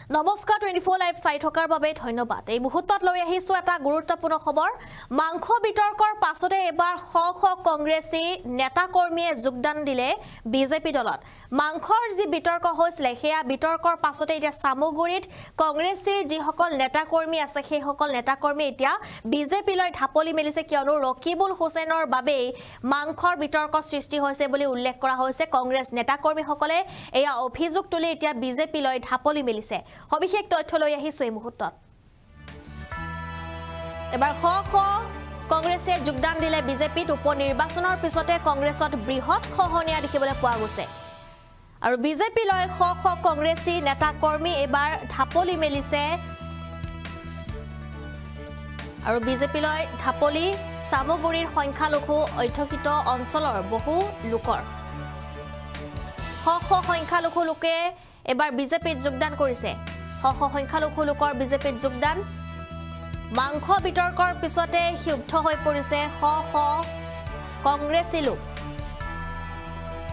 নমস্কাৰ 24 লাইভ চাই থকাৰ বাবে ধন্যবাদ। এই মুহূৰ্তত লৈ আহিছো এটা গুৰুত্বপূৰ্ণ খবৰ। মাংস বিতৰ্কৰ পাছতে এবাৰ শ কংগ্ৰেছী নেতা কৰ্মীয়ে যোগদান দিলে বিজেপি দলত। মাংসৰ যি বিতৰ্ক হৈছিল সেয়া বিতৰ্কৰ পাছতে এতিয়া সামগুৰিত কংগ্ৰেছী যিসকল নেতা কৰ্মী আছে সেই সকল নেতা কৰ্মী এতিয়া বিজেপিলৈ ঢাপলি মেলিছে, কিয়নো ৰকিবুল হুছেইনৰ বাবে মাংসৰ বিতৰ্ক সৃষ্টি হৈছে বুলি উল্লেখ কৰা হৈছে। কংগ্ৰেছ নেতা কৰ্মীসকলে এয়া অভিযোগ তুলি এতিয়া বিজেপিলৈ ঢাপলি মেলিছে। সবিশেষ তথ্য লৈ আহিছো এই মুহূৰ্তত। এবাৰ শ কংগ্ৰেছে যোগদান দিলে বিজেপিত। উপ নিৰ্বাচনৰ পিছতে কংগ্ৰেছত বৃহৎ খহনীয়া দেখিবলৈ পোৱা গৈছে আৰু বিজেপিলৈ শ কংগ্ৰেছী নেতা কৰ্মী এবাৰ ঢাপলি মেলিছে আৰু বিজেপিলৈ ঢাপলি সামগুৰিৰ সংখ্যালঘু অধ্যুষিত অঞ্চলৰ বহু লোকৰ। শ সংখ্যালঘু লোকে এবাৰ বিজেপিত যোগদান কৰিছে। শ সংখ্যালঘু লোকৰ বিজেপিত যোগদান। মাংস বিতৰ্কৰ পিছতে ক্ষুব্ধ হৈ পৰিছে শ কংগ্ৰেছী লোক।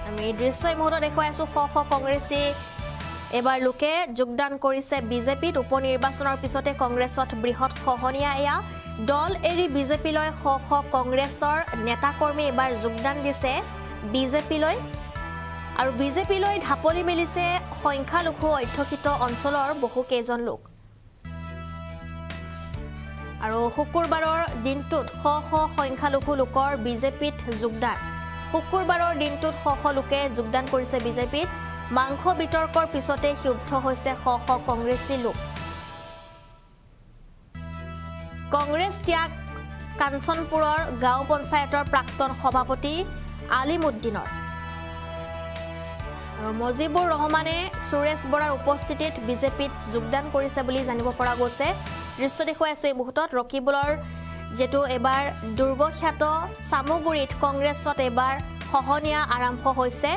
আমি দৃশ্য এই মুহূৰ্তত দেখুৱাই আছো। শ কংগ্ৰেছী এবাৰ লোকে যোগদান কৰিছে বিজেপিত। উপ নিৰ্বাচনৰ পিছতে কংগ্ৰেছত বৃহৎ খহনীয়া। এয়া দল এৰি বিজেপিলৈ শ কংগ্ৰেছৰ নেতা কৰ্মী এবাৰ যোগদান দিছে বিজেপিলৈ আৰু বিজেপিলৈ ঢাপলি মেলিছে সংখ্যালঘু অধ্যুষিত অঞ্চলৰ বহু কেইজন লোক। আৰু শুকুৰবাৰৰ দিনটোত শ সংখ্যালঘু লোকৰ বিজেপিত যোগদান। শুকুৰবাৰৰ দিনটোত শ লোকে যোগদান কৰিছে বিজেপিত। মাংস বিতৰ্কৰ পিছতে ক্ষুব্ধ হৈছে শ কংগ্ৰেছী লোক। কংগ্ৰেছ ত্যাগ কাঞ্চনপুৰৰ গাঁও পঞ্চায়তৰ প্ৰাক্তন সভাপতি আলিমুদ্দিনৰ আৰু মজিবুৰ ৰহমানে সুৰেশ বৰাৰ উপস্থিতিত বিজেপিত যোগদান কৰিছে বুলি জানিব পৰা গৈছে। দৃশ্য দেখুৱাই আছো এই মুহূৰ্তত। ৰকিবুলৰ যেটো এবাৰ দুৰ্গখ্যাত সামগুৰিত কংগ্ৰেছত এবাৰ খহনীয়া আৰম্ভ হৈছে।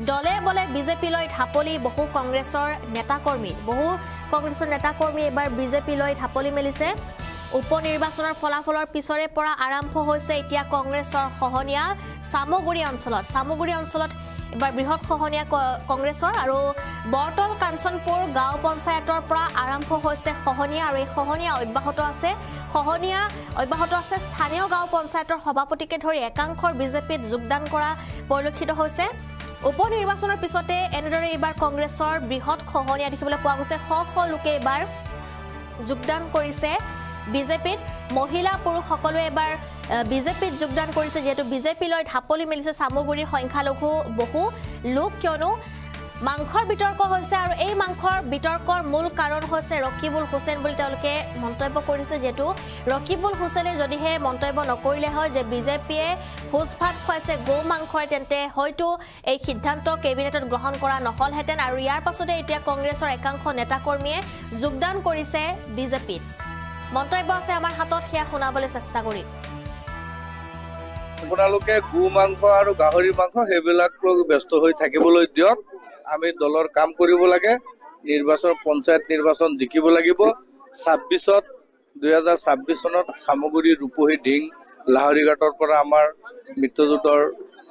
দলে বলে বিজেপিলৈ ঢাপলি বহু কংগ্ৰেছৰ নেতাকৰ্মী এবাৰ বিজেপিলৈ ঢাপলি মেলিছে। উপ নিৰ্বাচনৰ ফলাফলৰ পিছৰে পৰা আৰম্ভ হৈছে এতিয়া কংগ্ৰেছৰ খহনীয়া সামগুৰি অঞ্চলত এবাৰ বৃহৎ খহনীয়া কংগ্ৰেছৰ। আৰু বৰতল কাঞ্চনপুৰ গাঁও পঞ্চায়তৰ পৰা আৰম্ভ হৈছে খহনীয়া আৰু এই খহনীয়া অব্যাহত আছে। স্থানীয় গাঁও পঞ্চায়তৰ সভাপতিকে ধৰি একাংশৰ বিজেপিত যোগদান কৰা পৰিলক্ষিত হৈছে। উপ নিৰ্বাচনৰ পিছতে এনেদৰে এইবাৰ কংগ্ৰেছৰ বৃহৎ খহনীয়া দেখিবলৈ পোৱা গৈছে। শ লোকে এইবাৰ যোগদান কৰিছে বিজেপিত। মহিলা পুৰুষ সকলোৱে এবাৰ বিজেপিত যোগদান কৰিছে, যেহেতু বিজেপিলৈ ঢাপলি মেলিছে সামগুৰিৰ সংখ্যালঘু বহু লোক, কিয়নো মাংসৰ বিতৰ্ক হৈছে আৰু এই মাংসৰ বিতৰ্কৰ মূল কাৰণ হৈছে ৰকিবুল হুছেইন বুলি তেওঁলোকে মন্তব্য কৰিছে। যেহেতু ৰকিবুল হুছেইনে যদিহে মন্তব্য নকৰিলে হয় যে বিজেপিয়ে ভোজ ভাত খুৱাইছে গৌ মাংসৰে, তেন্তে হয়তো এই সিদ্ধান্ত কেবিনেটত গ্ৰহণ কৰা নহলহেঁতেন। আৰু ইয়াৰ পাছতে এতিয়া কংগ্ৰেছৰ একাংশ নেতাকৰ্মীয়ে যোগদান কৰিছে বিজেপিত। মন্তব্য আছে আমাৰ হাতত, সেয়া শুনাবলৈ চেষ্টা কৰি। আপোনালোকে গো মাংস আৰু গাহৰি মাংস সেইবিলাক ব্যস্ত হৈ থাকিবলৈ দিয়ক। আমি দলৰ কাম কৰিব লাগে। পঞ্চায়ত নিৰ্বাচন জিকিব লাগিব। 2026 চনত সামগুৰি ৰূপহী ঢিং লাহৰীঘাটৰ পৰা আমাৰ মিত্ৰজোঁটৰ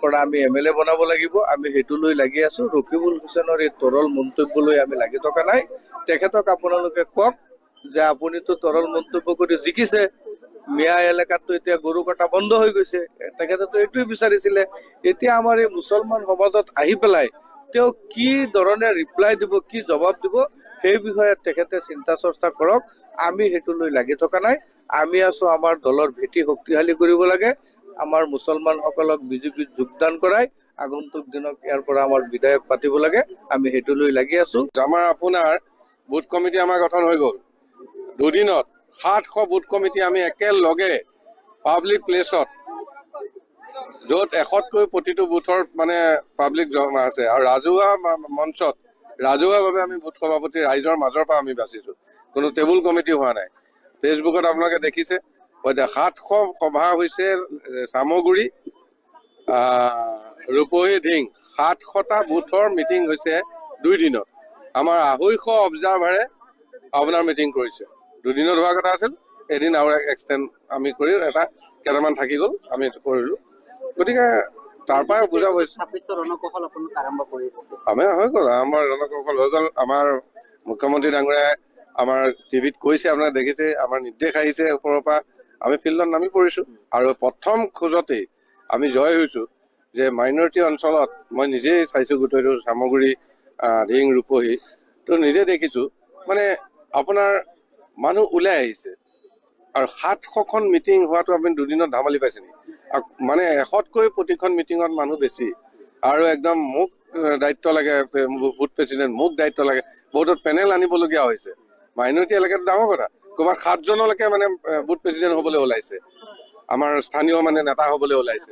পৰা আমি MLA বনাব লাগিব। আমি সেইটো লৈ লাগি আছো। ৰকিবুল হুছেইনৰ এই তৰল মন্তব্য লৈ আমি লাগি থকা নাই। তেখেতক আপোনালোকে কওক যে আপুনিতো তৰল মন্তব্য কৰি জিকিছে, মিয়া এলেকাততো এতিয়া গৰু কটা বন্ধ হৈ গৈছে। তেখেতেতো এইটোৱে বিচাৰিছিলে। এতিয়া আমাৰ এই মুছলমান সমাজত আহি পেলাই তেওঁ কি ধৰণে ৰিপ্লাই দিব, কি জবাব দিব, সেই বিষয়ে তেখেতে চিন্তা চৰ্চা কৰক। আমি সেইটো লৈ লাগি থকা নাই। আমি আছো আমাৰ দলৰ ভেটি শক্তিশালী কৰিব লাগে। আমাৰ মুছলমানসকলক বিজেপিত যোগদান কৰাই আগন্তুক দিনত ইয়াৰ পৰা আমাৰ বিধায়ক পাতিব লাগে। আমি সেইটো লৈ লাগি আছো। আমাৰ আপোনাৰ বুথ কমিটি আমাৰ গঠন হৈ গ'ল। দুদিনত 700 বুথ কমিটি আমি একেলগে পাব্লিক প্লেচত, য'ত 100তকৈ প্ৰতিটো বুথৰ মানে পাব্লিক জমা আছে, আৰু ৰাজহুৱা মঞ্চত ৰাজহুৱাভাৱে আমি বুথ সভাপতি ৰাইজৰ মাজৰ পৰা আমি বাচিছো। কোনো টেবুল কমিটি হোৱা নাই। ফেচবুকত আপোনালোকে দেখিছে 700 সভা হৈছে সামগুৰি ৰূপহী ঢিং। 700টা বুথৰ মিটিং হৈছে 2 দিনত। আমাৰ 250 অবজাৰ্ভাৰে আপোনাৰ মিটিং কৰিছে। 2 দিনত হোৱা কথা আছিল, এদিন আৰু এক্সটেণ্ড আমি কৰি এটা কেইটামান থাকি গ'ল, আমি কৰিলো। গতিকে তাৰ পৰা বুজা হৈছে 26 ৰণকৌশল আপোনালোক আৰম্ভ কৰি দিছে। আমি হৈ গ'ল, আমাৰ ৰণকৌশল হৈ গ'ল। আমাৰ মুখ্যমন্ত্ৰী ডাঙৰীয়াই আমাৰ টিভিত কৈছে, আপোনালোকে দেখিছে, আমাৰ নিৰ্দেশ আহিছে ওপৰৰ পৰা, আমি ফিল্ডত নামি পৰিছোঁ আৰু প্ৰথম খোজতেই আমি জয় হৈছোঁ যে মাইনৰিটি অঞ্চলত মই নিজেই চাইছোঁ গোটেইটো চামগুৰি ৰিং ৰূপহী তো নিজে দেখিছোঁ মানে আপোনাৰ মানুহ ওলাই আহিছে আৰু 700খন মিটিং হোৱাটো আপুনি দুদিনত ধেমালি পাইছে নেকি? মানে 100তকৈ প্ৰতিখন মিটিঙত মানুহ বেছি আৰু একদম মোক দায়িত্ব লাগে, বুথ প্ৰেচিডেণ্ট মোক দায়িত্ব লাগে, বহুতত পেনেল আনিবলগীয়া হৈছে। মাইনৰিটি এলেকাটো ডাঙৰ কথা, ক'ৰবাত 7জনলৈকে মানে বুথ প্ৰেচিডেণ্ট হ'বলৈ ওলাইছে, আমাৰ স্থানীয় মানে নেতা হ'বলৈ ওলাইছে।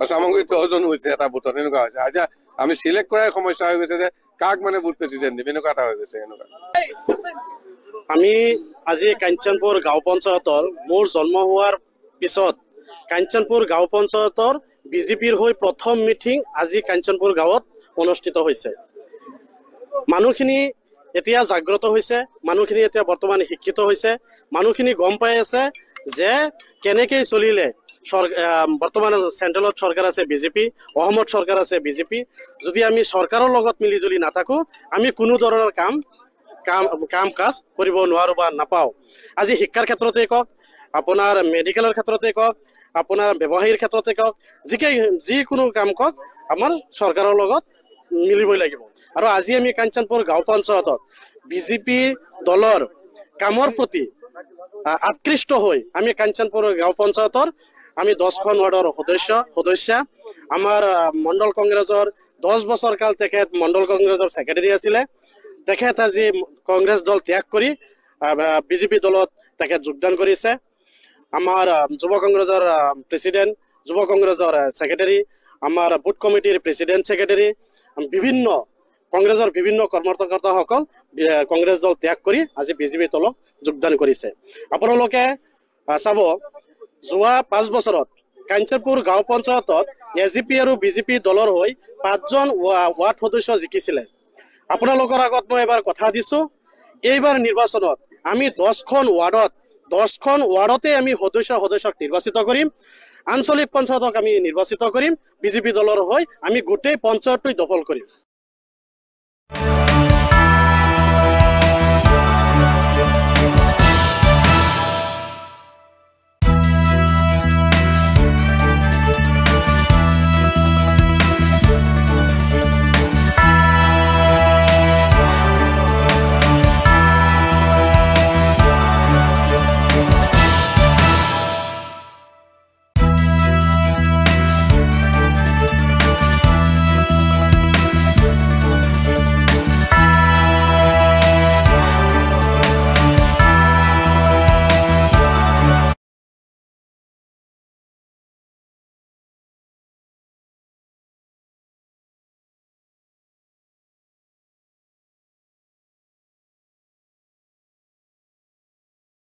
চামগুৰিত 10জন হৈছে এটা বুথত, এনেকুৱা হৈছে। এতিয়া আমি চিলেক্ট কৰাই সমস্যা হৈ গৈছে যে কাক মানে বুথ প্ৰেচিডেণ্ট দিম, এনেকুৱা এটা হৈ গৈছে। এনেকুৱা আমি আজি কাঞ্চনপুৰ গাঁও পঞ্চায়তৰ মোৰ জন্ম হোৱাৰ পিছত কাঞ্চনপুৰ গাঁও পঞ্চায়তৰ বিজেপিৰ হৈ প্ৰথম মিটিং আজি কাঞ্চনপুৰ গাঁৱত অনুষ্ঠিত হৈছে। মানুহখিনি এতিয়া জাগ্ৰত হৈছে, মানুহখিনি এতিয়া বৰ্তমান শিক্ষিত হৈছে, মানুহখিনি গম পাই আছে যে কেনেকৈ চলিলে বৰ্তমান চেণ্ট্ৰেলত চৰকাৰ আছে বিজেপি, অসমত চৰকাৰ আছে বিজেপি। যদি আমি চৰকাৰৰ লগত মিলি জুলি নাথাকোঁ, আমি কোনো ধৰণৰ কাম কাজ কৰিব নোৱাৰোঁ বা নাপাওঁ। আজি শিক্ষাৰ ক্ষেত্ৰতে কওক, আপোনাৰ মেডিকেলৰ ক্ষেত্ৰতে কওক, আপোনাৰ ব্যৱসায়ীৰ ক্ষেত্ৰতে কওক, যিকোনো কাম কওক, আমাৰ চৰকাৰৰ লগত মিলিবই লাগিব। আৰু আজি আমি কাঞ্চনপুৰ গাঁও পঞ্চায়তত বিজেপি দলৰ কামৰ প্ৰতি আকৃষ্ট হৈ আমি কাঞ্চনপুৰ গাঁও পঞ্চায়তৰ আমি 10খন ৱাৰ্ডৰ সদস্য, আমাৰ মণ্ডল কংগ্ৰেছৰ 10 বছৰ কাল তেখেত মণ্ডল কংগ্ৰেছৰ ছেক্ৰেটাৰী আছিলে। তেখেত আজি কংগ্ৰেছ দল ত্যাগ কৰি বিজেপি দলত তেখেত যোগদান কৰিছে। আমাৰ যুৱ কংগ্ৰেছৰ প্ৰেচিডেণ্ট, যুৱ কংগ্ৰেছৰ ছেক্ৰেটাৰী, আমাৰ বুথ কমিটিৰ প্ৰেচিডেণ্ট ছেক্ৰেটাৰী, কংগ্ৰেছৰ বিভিন্ন কৰ্মকৰ্তাসকল কংগ্ৰেছ দল ত্যাগ কৰি আজি বিজেপি দলত যোগদান কৰিছে। আপোনালোকে চাব, যোৱা 5 বছৰত কাঞ্চনপুৰ গাঁও পঞ্চায়তত এজিপি আৰু বিজেপি দলৰ হৈ 5জন ৱাৰ্ড সদস্য জিকিছিলে। আপোনালোকৰ আগত মই এবাৰ কথা দিছোঁ, এইবাৰ নিৰ্বাচনত আমি 10খন ৱাৰ্ডতে আমি সদস্যক নিৰ্বাচিত কৰিম, আঞ্চলিক পঞ্চায়তক আমি নিৰ্বাচিত কৰিম, বিজেপি দলৰ হৈ আমি গোটেই পঞ্চায়তটোই দখল কৰিম।